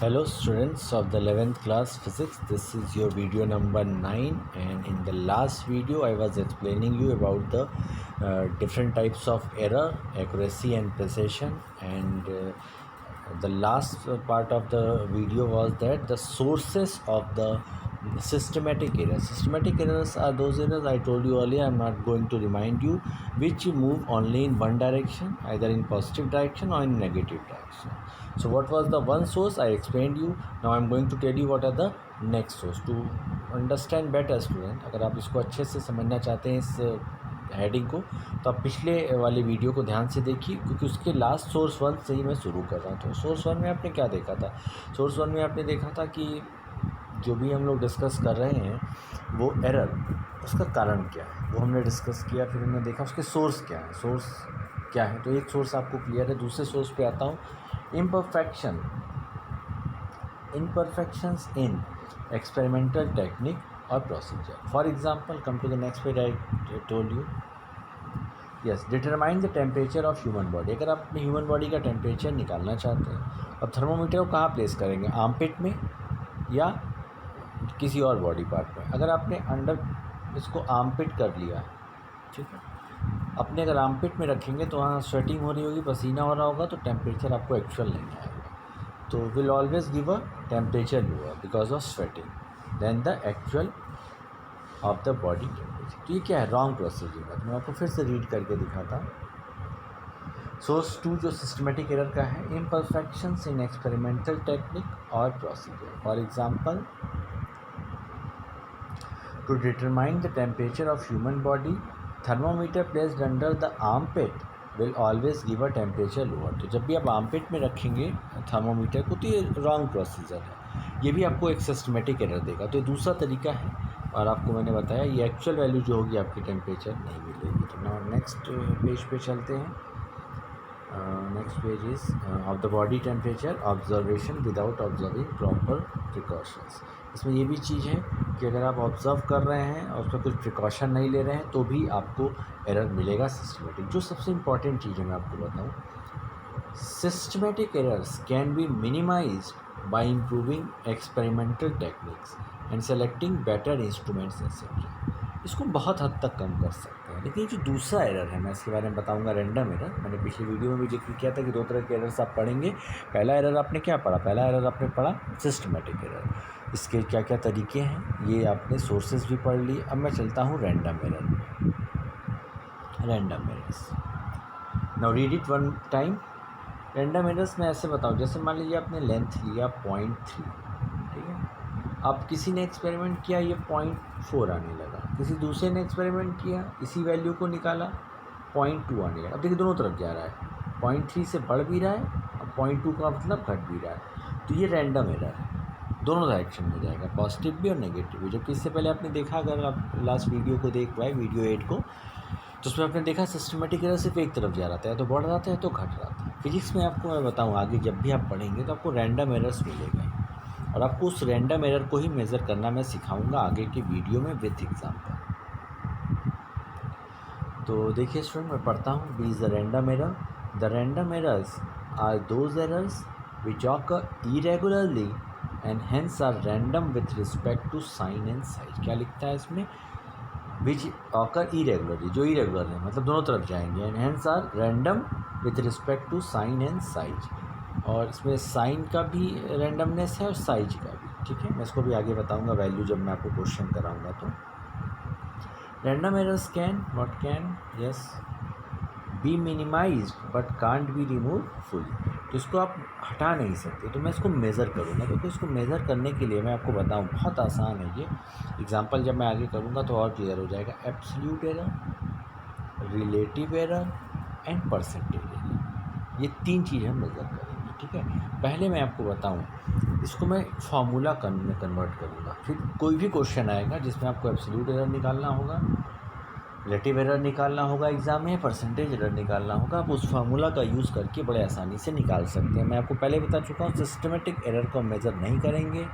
Hello students of the 11th class physics, this is your video number 9, and in the last video I was explaining you about the different types of error, accuracy and precision, and the last part of the video was that the sources of the systematic errors. Systematic errors are those errors I told you earlier, I am not going to remind you, which move only in one direction, either in positive direction or in negative direction. So what was the one source I explained you. Now I am going to tell you what are the next source to understand better student. अगर आप इसको अच्छे से समझना चाहते हैं इस heading को, तो आप पिछले वाली वीडियो को ध्यान से देखिए, क्योंकि उसके लास्ट सोर्स वन से ही मैं शुरू कर रहा हूँ। तो सोर्स वन में आपने क्या देखा था? सोर्स वन में आपने देखा था कि जो भी हम लोग डिस्कस कर रहे हैं वो एरर, उसका कारण क्या है वो हमने डिस्कस किया। फिर हमने देखा उसके सोर्स क्या है, सोर्स क्या है। तो एक सोर्स आपको क्लियर है। दूसरे सोर्स पे आता हूँ, imperfections in experimental technique or procedure. For example, come to the next page. I told you, yes, determine the temperature of human body. अगर आप अपने ह्यूमन बॉडी का टेम्परेचर निकालना चाहते हैं, अब थर्मोमीटर को कहाँ प्लेस करेंगे? आर्मपिट में या किसी और बॉडी पार्ट में? अगर आपने अंडर इसको आर्मपिट कर लिया, ठीक है, अपने अगर आर्मपिट में रखेंगे तो वहाँ स्वेटिंग हो रही होगी, पसीना हो रहा होगा, तो टेम्परेचर आपको एक्चुअल नहीं आएगा। तो will always give a temperature lower because of sweating then the actual of the body temperature. तो ये क्या है? रॉन्ग प्रोसीजर है। मैं आपको फिर से रीड करके दिखाता हूँ। सोर्स टू जो सिस्टमेटिक एरर का है, इम्परफेक्शंस इन एक्सपेरिमेंटल टेक्निक और procedure. For example, to determine the temperature of human body, thermometer placed under the armpit will always give a temperature lower. तो जब भी आप आर्मपिट में रखेंगे थर्मोमीटर को, तो ये रॉन्ग प्रोसीजर है, ये भी आपको एक सिस्टमेटिक एरर देगा। तो ये दूसरा तरीका है, और आपको मैंने बताया ये एक्चुअल वैल्यू जो होगी आपकी टेम्परेचर नहीं मिलेगी। तो ना नेक्स्ट पेज पे चलते हैं। Next page is of the body temperature observation without observing proper precautions. इसमें ये भी चीज़ है कि अगर आप ऑब्ज़र्व कर रहे हैं और उसमें कुछ प्रिकॉशन नहीं ले रहे हैं तो भी आपको एरर मिलेगा सिस्टमेटिक। जो सबसे इम्पॉर्टेंट चीज़ है मैं आपको बताऊं, systematic errors can be minimised bye improving experimental techniques and selecting better instruments etcetera. इसको बहुत हद तक कम कर सकते हैं। लेकिन जो दूसरा एरर है, मैं इसके बारे में बताऊंगा, रैंडम एरर। मैंने पिछली वीडियो में भी जिक्र किया था कि दो तरह के एरर्स आप पढ़ेंगे। पहला एरर आपने क्या पढ़ा? पहला एरर आपने पढ़ा सिस्टमेटिक एरर, इसके क्या क्या तरीके हैं ये आपने सोर्सेज भी पढ़ लिए। अब मैं चलता हूँ रैंडम एरर में। Random errors, now read it one time. Random errors में ऐसे बताऊँ, जैसे मान लीजिए आपने लेंथ लिया 0.3, ठीक है, अब किसी ने एक्सपेरिमेंट किया, ये 0.4 आने लगा, किसी दूसरे ने एक्सपेरिमेंट किया, इसी वैल्यू को निकाला, 0.2 आने लगा। अब देखिए दोनों तरफ जा रहा है, 0.3 से बढ़ भी रहा है और 0.2 का मतलब घट भी रहा है। तो ये रैंडम एरर है, दोनों डायरेक्शन में जाएगा, पॉजिटिव भी और नेगेटिव भी। जबकि इससे पहले आपने देखा, अगर आप लास्ट वीडियो को देख पाए, वीडियो 8 को, तो उसमें आपने देखा सिस्टमेटिक एरर सिर्फ एक तरफ जा रहा था, या तो बढ़ रहा था या तो घट रहा था। फिजिक्स में आपको मैं बताऊँ आगे जब भी आप पढ़ेंगे तो आपको रैंडम एरर्स मिलेगा, और आपको उस रैंडम एरर को ही मेज़र करना मैं सिखाऊंगा आगे की वीडियो में विथ एग्जांपल। तो देखिए स्टूडेंट, मैं पढ़ता हूँ। B is the random error. The random errors are those errors which occur irregularly and hence are random with respect to sign and size. क्या लिखता है इसमें? विच ऑकर इरेगुलरली, जो इरेगुलर है मतलब दोनों तरफ जाएंगे, and hence are random with respect to sign and size. और इसमें साइन का भी रैंडमनेस है और साइज का भी, ठीक है। मैं इसको भी आगे बताऊंगा वैल्यू जब मैं आपको क्वेश्चन कराऊंगा। तो random errors can what can yes be minimised but can't be remove fully. तो इसको आप हटा नहीं सकते। तो मैं इसको मेज़र करूँगा, तो इसको मेज़र करने के लिए मैं आपको बताऊँ, बहुत आसान है ये। एग्जाम्पल जब मैं आगे करूँगा तो और क्लियर हो जाएगा। Absolute error, relative error and percentage error, ये तीन चीज़ हम मेज़र करेंगे, ठीक है। पहले मैं आपको बताऊं, इसको मैं फार्मूला में कन्वर्ट करूँगा। फिर कोई भी क्वेश्चन आएगा जिसमें आपको एब्सोल्यूट एरर निकालना होगा, रिलेटिव एरर निकालना होगा एग्ज़ाम में, परसेंटेज एरर निकालना होगा, आप उस फार्मूला का यूज़ करके बड़े आसानी से निकाल सकते हैं। मैं आपको पहले बता चुका हूँ, सिस्टमेटिक एरर को हम मेज़र नहीं करेंगे,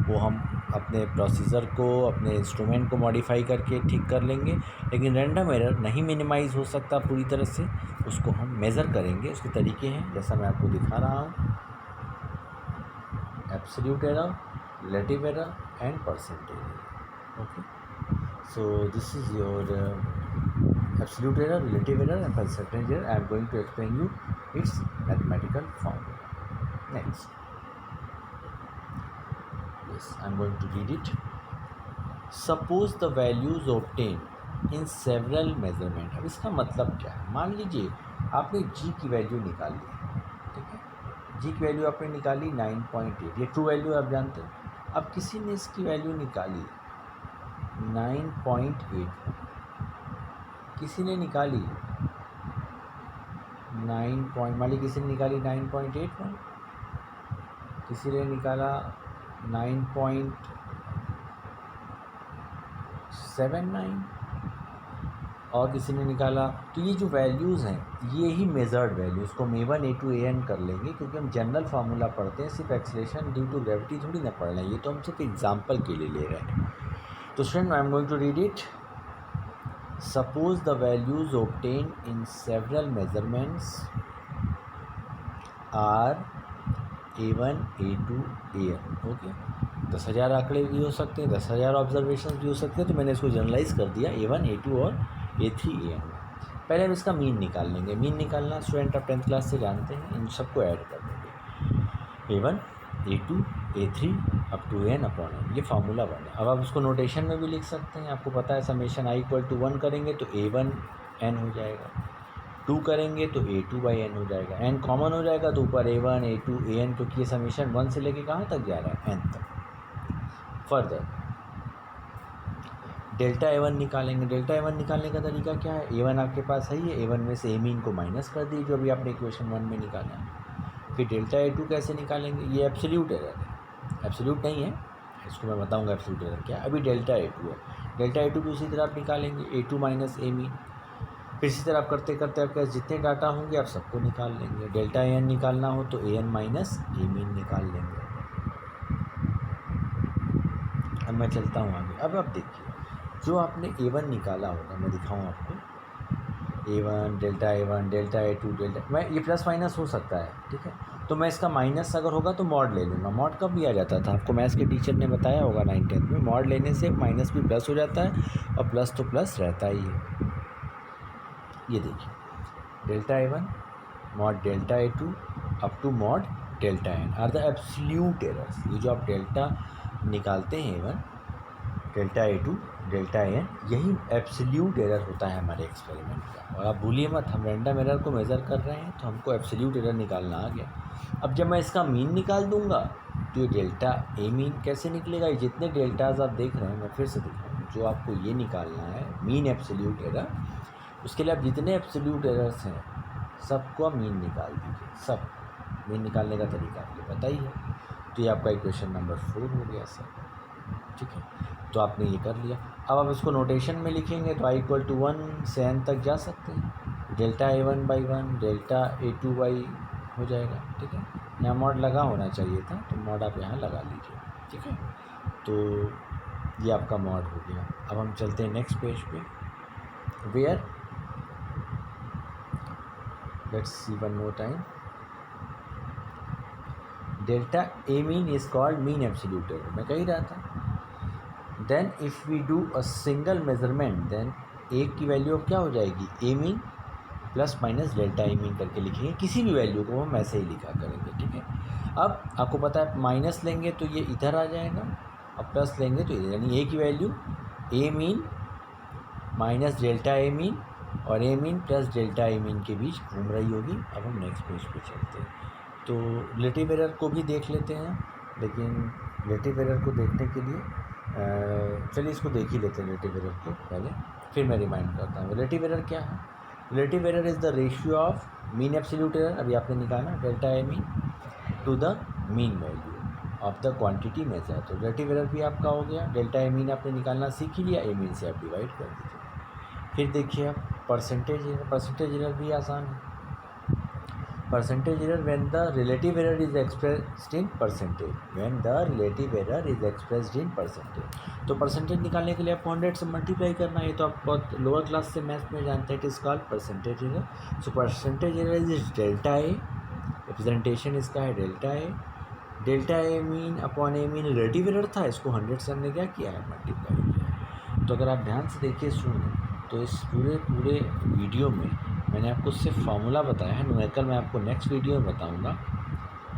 वो हम अपने प्रोसीजर को, अपने इंस्ट्रूमेंट को मॉडिफाई करके ठीक कर लेंगे। लेकिन रैंडम एरर नहीं मिनिमाइज़ हो सकता पूरी तरह से, उसको हम मेज़र करेंगे। उसके तरीके हैं जैसा मैं आपको दिखा रहा हूँ। Absolute error, relative error and percentage error. Okay, so this is your absolute error, relative error and percentage error. I am going to explain you its mathematical formula. Next, yes, I am going to read it. Suppose the values obtained in several measurement. अब इसका मतलब क्या है? मान लीजिए आपने g की value निकाल ली, ठीक है, g की वैल्यू आपने निकाली 9.8, ये ट्रू वैल्यू आप जानते हैं. अब किसी ने इसकी वैल्यू निकाली 9.8, किसी ने निकाली 9. मान लीजिए किसी ने निकाली 9.81, किसी ने निकाला 9.79 और किसी ने निकाला. तो ये जो वैल्यूज़ हैं ये ही मेजर्ड वैल्यू, इसको हम A1 A2 AN कर लेंगे क्योंकि हम जनरल फार्मूला पढ़ते हैं, सिर्फ एक्सेलरेशन ड्यू टू ग्रेविटी थोड़ी ना पढ़ रहे हैं, ये तो हम सिर्फ एग्जाम्पल के लिए ले रहे हैं. तो student I am going to read it. Suppose the values obtain in several measurements are A1 A2 AN. Okay, 10,000 आंकड़े भी हो सकते हैं, 10,000 ऑब्जर्वेशन भी हो सकते हैं, तो मैंने इसको जनरलाइज कर दिया A1 A2 और A3 AN. पहले हम इसका मीन निकाल लेंगे. मीन निकालना स्टूडेंट आप 10th क्लास से जानते हैं, इन सबको ऐड कर देंगे. A1 A2 A3 up to N upon N, ये फार्मूला 1 है. अब आप इसको नोटेशन में भी लिख सकते हैं. आपको पता है समेशन I इक्वल टू 1 करेंगे तो A1 N हो जाएगा, 2 करेंगे तो A2 बाई N हो जाएगा, N कॉमन हो जाएगा तो ऊपर A1 A2 AN, क्योंकि ये समेशन 1 से लेके कहाँ तक जा रहा है, N तक. फर्दर डेल्टा A1 निकालेंगे. डेल्टा A1 निकालने का तरीका क्या है? A1 आपके पास है ही है, A1 में से A मीन को माइनस कर दीजिए जो अभी आपने इक्वेशन 1 में निकाला है. फिर डेल्टा A2 कैसे निकालेंगे? ये एब्सोल्यूट एरर है, एब्सोल्यूट नहीं है, इसको मैं बताऊंगा एब्सोल्यूट एरर क्या है. अभी डेल्टा A2 है, डेल्टा A2 भी उसी तरह आप निकालेंगे, A2 माइनस A मीन. फिर इसी तरह आप करते करते आपके पास जितने डाटा होंगे आप सबको निकाल लेंगे. डेल्टा AN निकालना हो तो AN माइनस A मीन निकाल लेंगे. अब मैं चलता हूँ आगे. अब आप देखिए जो आपने A1 निकाला होगा, मैं दिखाऊँ आपको, A1 delta A1 delta A2 delta, मैं ये प्लस माइनस हो सकता है, ठीक है, तो मैं इसका माइनस अगर होगा तो मॉड ले लूँगा. मॉड कब लिया जाता था? आपको मैथ्स के टीचर ने बताया होगा 9th-10th में. मॉड लेने से माइनस भी प्लस हो जाता है और प्लस तो प्लस रहता ही है. ये देखिए delta A1 mod delta A2 up to mod delta N are the absolute errors. ये जो आप डेल्टा निकालते हैं A1 delta A2 delta N, यही एब्सोल्यूट एरर होता है हमारे एक्सपेरिमेंट का. और आप भूलिए मत, हम रैंडम एरर को मेज़र कर रहे हैं तो हमको एब्सोल्यूट एरर निकालना आ गया. अब जब मैं इसका मीन निकाल दूंगा तो ये डेल्टा A मीन कैसे निकलेगा? ये जितने डेल्टाज आप देख रहे हैं, मैं फिर से दिखाऊँ, जो आपको ये निकालना है मीन एब्सोल्यूट एरर, उसके लिए आप जितने एब्सोल्यूट एरर्स हैं सबको आप मीन निकाल दीजिए. सब मीन निकालने का तरीका आपको पता ही है. तो ये आपका इक्वेशन नंबर 4 हो गया सर, ठीक है. तो आपने ये कर लिया. अब आप इसको नोटेशन में लिखेंगे तो I इक्वल टू 1 से N तक जा सकते हैं. Delta A1 by 1 delta A2 by हो जाएगा, ठीक है. यहाँ मॉड लगा होना चाहिए था तो मॉड आप यहाँ लगा लीजिए, ठीक है. तो ये आपका मॉड हो गया. अब हम चलते हैं नेक्स्ट पेज पे, where let's see one more time. Delta A mean is called mean absolute error, मैं कह ही रहा था. Then if we do a single measurement then एक की वैल्यू अब क्या हो जाएगी, A mean plus minus delta A mean करके लिखेंगे. किसी भी वैल्यू को हम ऐसे ही लिखा करेंगे, ठीक है. अब आपको पता है माइनस लेंगे तो ये इधर आ जाएगा और प्लस लेंगे तो इधर, यानी A की value A mean minus delta A mean और A mean plus delta A mean के बीच घूम रही होगी. अब हम नेक्स्ट पेज पे चलते हैं. तो रिलेटिव एरर को भी देख लेते हैं, लेकिन रिलेटिव एरर को देखने के लिए चलिए इसको देख ही लेते हैं रिलेटिव एरर को पहले, फिर मैं रिमाइंड करता हूँ. रिलेटिव एरर क्या है? Relative error is the ratio of mean absolute error, अभी आपने निकाला delta A mean, to the mean value of the quantity measure. तो रिलेटिव एरर भी आपका हो गया. डेल्टा A मीन आपने निकालना सीख ही लिया, A मीन से आप डिवाइड कर दीजिए. फिर देखिए आप परसेंटेज एरर. परसेंटेज एरर भी आसान है. Percentage error when the relative error is expressed in percentage, when the relative error is expressed in percentage. तो परसेंटेज निकालने के लिए आपको 100 से मल्टीप्लाई करना है. ये तो आप बहुत लोअर क्लास से मैथ्स में जानते हैं. It is called percentage error. So percentage error is delta A, representation इसका है delta A. Delta A mean upon A mean relative error था, इसको 100 से हमने क्या किया है, मल्टीप्लाई किया है। तो अगर आप ध्यान से देखिए स्टूडेंट, तो इस पूरे वीडियो में मैंने आपको सिर्फ फार्मूला बताया है, न्यूमेरिकल मैं आपको नेक्स्ट वीडियो में बताऊंगा।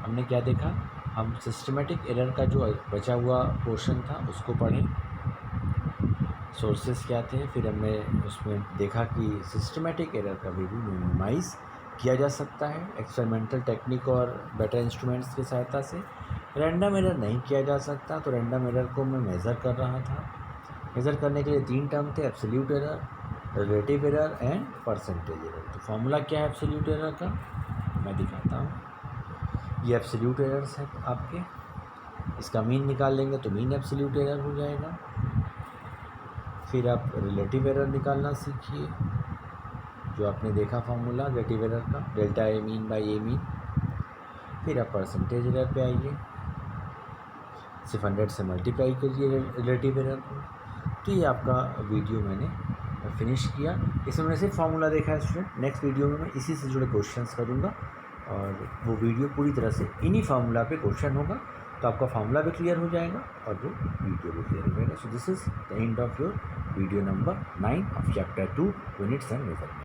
हमने क्या देखा, हम सिस्टमेटिक एरर का जो बचा हुआ पोर्शन था उसको पढ़ें, सोर्सेस क्या थे, फिर हमने उसमें देखा कि सिस्टमेटिक एरर कभी भी मिनिमाइज़ किया जा सकता है एक्सपेरिमेंटल टेक्निक और बेटर इंस्ट्रूमेंट्स की सहायता से। रैंडम एरर नहीं किया जा सकता, तो रैंडम एरर को मैं मेज़र कर रहा था। मेज़र करने के लिए 3 टर्म थे, absolute error, relative error and percentage error. तो फॉर्मूला क्या है एब्सोल्यूट एरर का, मैं दिखाता हूँ। ये एब्सोल्यूट एरर्स है आपके, इसका मीन निकाल लेंगे तो मीन एब्सोल्यूट एरर हो जाएगा। फिर आप रिलेटिव एरर निकालना सीखिए, जो आपने देखा फार्मूला रिलेटिव एरर का, delta A mean by A mean. फिर आप परसेंटेज एरर पे आइए, सिर्फ 100 से मल्टीप्लाई करिए रिलेटिव एरर को। तो ये आपका वीडियो मैंने फिनिश किया। इसमें मैंने सिर्फ फार्मूला देखा है स्टूडेंट। नेक्स्ट वीडियो में मैं इसी से जुड़े क्वेश्चंस करूँगा और वो वीडियो पूरी तरह से इन्हीं फार्मूला पे क्वेश्चन होगा, तो आपका फार्मूला भी क्लियर हो जाएगा और वो वीडियो भी क्लियर हो जाएगा। So this is the end of your video number 9 of chapter 2 units and measurement.